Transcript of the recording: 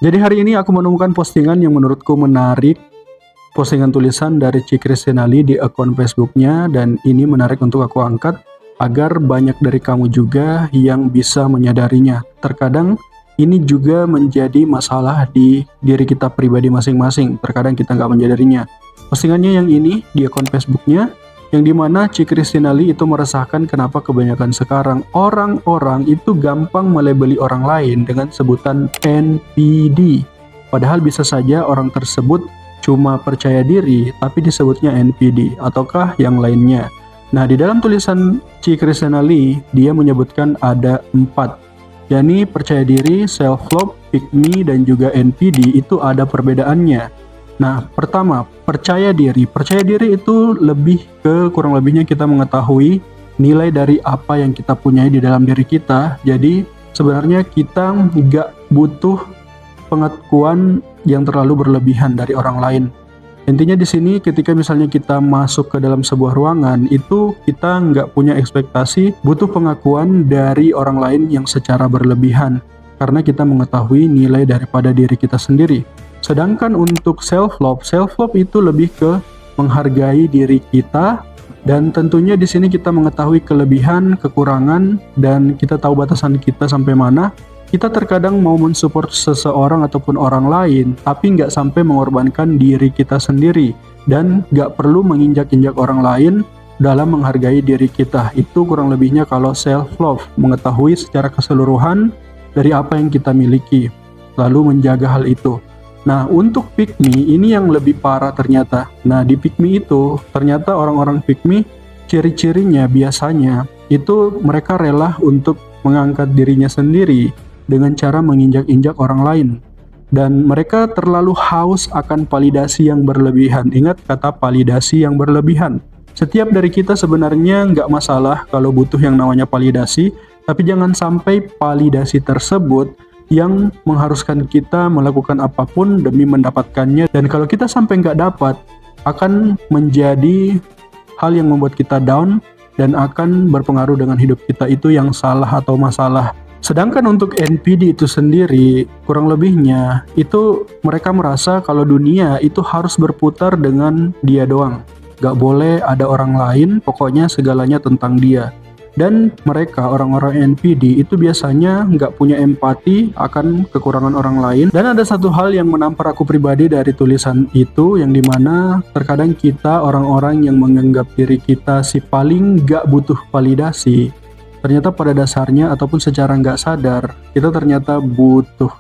Jadi hari ini aku menemukan postingan yang menurutku menarik, postingan tulisan dari Ci Kristinali di akun Facebooknya, dan ini menarik untuk aku angkat agar banyak dari kamu juga yang bisa menyadarinya. Terkadang ini juga menjadi masalah di diri kita pribadi masing-masing, terkadang kita nggak menyadarinya. Postingannya yang ini di akun Facebooknya, yang dimana Ci Kristinali itu meresahkan kenapa kebanyakan sekarang orang-orang itu gampang melebeli orang lain dengan sebutan NPD. Padahal bisa saja orang tersebut cuma percaya diri, tapi disebutnya NPD, ataukah yang lainnya. Nah, di dalam tulisan Ci Kristinali, dia menyebutkan ada 4, yakni percaya diri, self-love, pick me, dan juga NPD itu ada perbedaannya. Nah, pertama, percaya diri. Percaya diri itu lebih ke kurang lebihnya kita mengetahui nilai dari apa yang kita punyai di dalam diri kita. Jadi, sebenarnya kita nggak butuh pengakuan yang terlalu berlebihan dari orang lain. Intinya di sini ketika misalnya kita masuk ke dalam sebuah ruangan, itu kita nggak punya ekspektasi butuh pengakuan dari orang lain yang secara berlebihan, karena kita mengetahui nilai daripada diri kita sendiri. Sedangkan untuk self-love itu lebih ke menghargai diri kita, dan tentunya di sini kita mengetahui kelebihan, kekurangan, dan kita tahu batasan kita sampai mana. Kita terkadang mau mensupport seseorang ataupun orang lain, tapi nggak sampai mengorbankan diri kita sendiri, dan nggak perlu menginjak-injak orang lain dalam menghargai diri kita. Itu kurang lebihnya kalau self-love, mengetahui secara keseluruhan dari apa yang kita miliki, lalu menjaga hal itu. Nah, untuk pick me ini yang lebih parah ternyata. Nah, di pick me itu ternyata orang-orang pick me ciri-cirinya biasanya itu mereka rela untuk mengangkat dirinya sendiri dengan cara menginjak-injak orang lain. Dan mereka terlalu haus akan validasi yang berlebihan. Ingat kata validasi yang berlebihan. Setiap dari kita sebenarnya nggak masalah kalau butuh yang namanya validasi, tapi jangan sampai validasi tersebut yang mengharuskan kita melakukan apapun demi mendapatkannya, dan kalau kita sampai nggak dapat, akan menjadi hal yang membuat kita down dan akan berpengaruh dengan hidup kita itu yang salah atau masalah. Sedangkan untuk NPD itu sendiri, kurang lebihnya itu mereka merasa kalau dunia itu harus berputar dengan dia doang, nggak boleh ada orang lain, pokoknya segalanya tentang dia. Dan mereka, orang-orang NPD itu biasanya nggak punya empati akan kekurangan orang lain. Dan ada satu hal yang menampar aku pribadi dari tulisan itu, yang dimana terkadang kita, orang-orang yang menganggap diri kita si paling nggak butuh validasi, ternyata pada dasarnya ataupun secara nggak sadar, kita ternyata butuh